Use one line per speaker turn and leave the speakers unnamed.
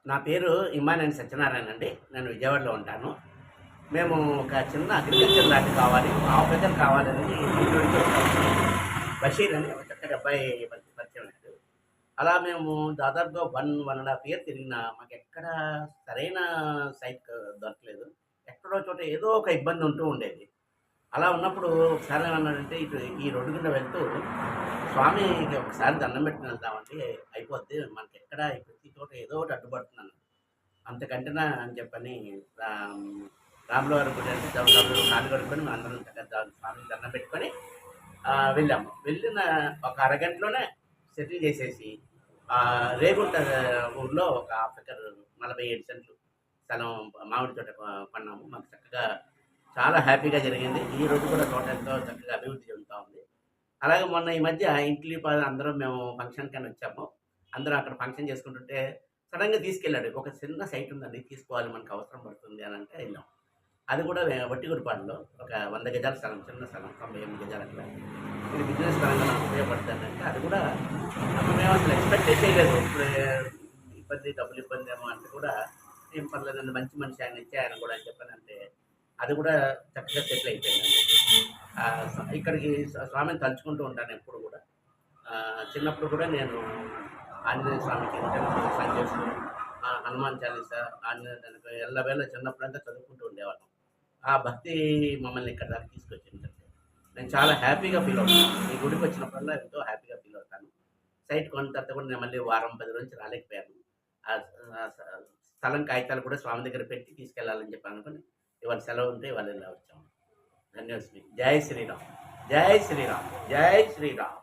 నా పేరు ఇమ్మానేని సత్యనారాయణ అండి. నేను విజయవాడలో ఉంటాను. మేము ఒక చిన్న అగ్రికల్చర్ ల్యాండ్ కావాలి, ఆఫీసర్ కావాలని ఇంట్లోంచి వచ్చాము. బషీర్ అని ఒక చక్కటి అబ్బాయి పరిచయం అయ్యాడు. అలా మేము దాదాపుగా 1.5 ఇయర్ తిరిగినా మాకెక్కడ సరైన సైట్ దొరకలేదు. ఎక్కడో చోట ఏదో ఒక ఇబ్బంది ఉంటూ ఉండేది. అలా ఉన్నప్పుడు ఒకసారి ఏమన్నాడంటే, ఇటు ఈ రోడ్డు గుండా వెళ్తూ స్వామికి ఒకసారి దండం పెట్టుకొని వెళ్దామంటే అయిపోద్ది. మనకెక్కడ ప్రతి చోట ఏదో ఒకటి అడ్డుపడుతుందన్నాడు. అంతకంటేనా అని చెప్పని రామ్ రాముల వారి గుడి అంటే డబ్బులు కాళ్ళు కడుక్కొని మేమందరం చక్కగా స్వామికి దండం పెట్టుకొని వెళ్ళాము. వెళ్ళిన ఒక అరగంటలోనే సెటిల్ చేసేసి రేగుంట ఊర్లో ఒక హాఫ్ ఎకర్ 47 సెంట్లు స్థలం మామిడి తోట కొన్నాము. మాకు చక్కగా చాలా హ్యాపీగా జరిగింది. ఈ రోజు కూడా తోట ఎంతో చక్కగా అభివృద్ధి చెందుతా ఉంది. అలాగే మొన్న ఈ మధ్య ఇంటిలి అందరం మేము ఫంక్షన్‌కని వచ్చాము. అందరం అక్కడ ఫంక్షన్ చేసుకుంటుంటే సడెన్‌గా తీసుకెళ్ళాడు. ఒక చిన్న సైట్ ఉందండి, తీసుకోవాలి మనకు అవసరం పడుతుంది అని అంటే వెళ్ళాం. అది కూడా వట్టిగుడిపాడులో ఒక 100 గజాల స్థలం, చిన్న స్థలం 98 గజాలు అట్లా. ఇది బిజినెస్ పరంగా నాకు ఉపయోగపడుతుందంటే అది కూడా అప్పుడు మేము అసలు ఎక్స్‌పెక్టే చేయలేదు. ఇప్పుడు డబ్బులు ఇబ్బంది ఏమో అంటే కూడా ఏం పర్లేదండి, మంచి మనిషి ఆయన ఇచ్చే ఆయన కూడా అని చెప్పానంటే అది కూడా చక్కగా సెటిల్ అయిపోయిందండి. ఇక్కడికి స్వామిని తలుచుకుంటూ ఉంటాను ఎప్పుడు కూడా. చిన్నప్పుడు కూడా నేను ఆంజనేయ స్వామికి సంకల్పం చేస్తూ హనుమాన్ చాలీసా, ఆంజనేయ ఎల్లవేళ చిన్నప్పుడంతా చదువుకుంటూ ఉండేవాళ్ళం. ఆ భక్తి మమ్మల్ని ఇక్కడ దాకా తీసుకొచ్చిందంటే నేను చాలా హ్యాపీగా ఫీల్ అవుతాను. ఈ గుడికి వచ్చినప్పుడల్లా ఎంతో హ్యాపీగా ఫీల్ అవుతాను. సైట్ కొన్న తర్వాత కూడా నేను మళ్ళీ వారం 10 రోజులు రాలేకపోయాను. ఆ స్థలం కాగితాలు కూడా స్వామి దగ్గర పెట్టి తీసుకెళ్ళాలని చెప్పి అనుకుని ఇవాళ సెలవు ఉంటే ఇవాళ ఇలా వచ్చాము. ధన్యవాదాలు. జై శ్రీరామ్, జై శ్రీరామ్, జై శ్రీరామ్.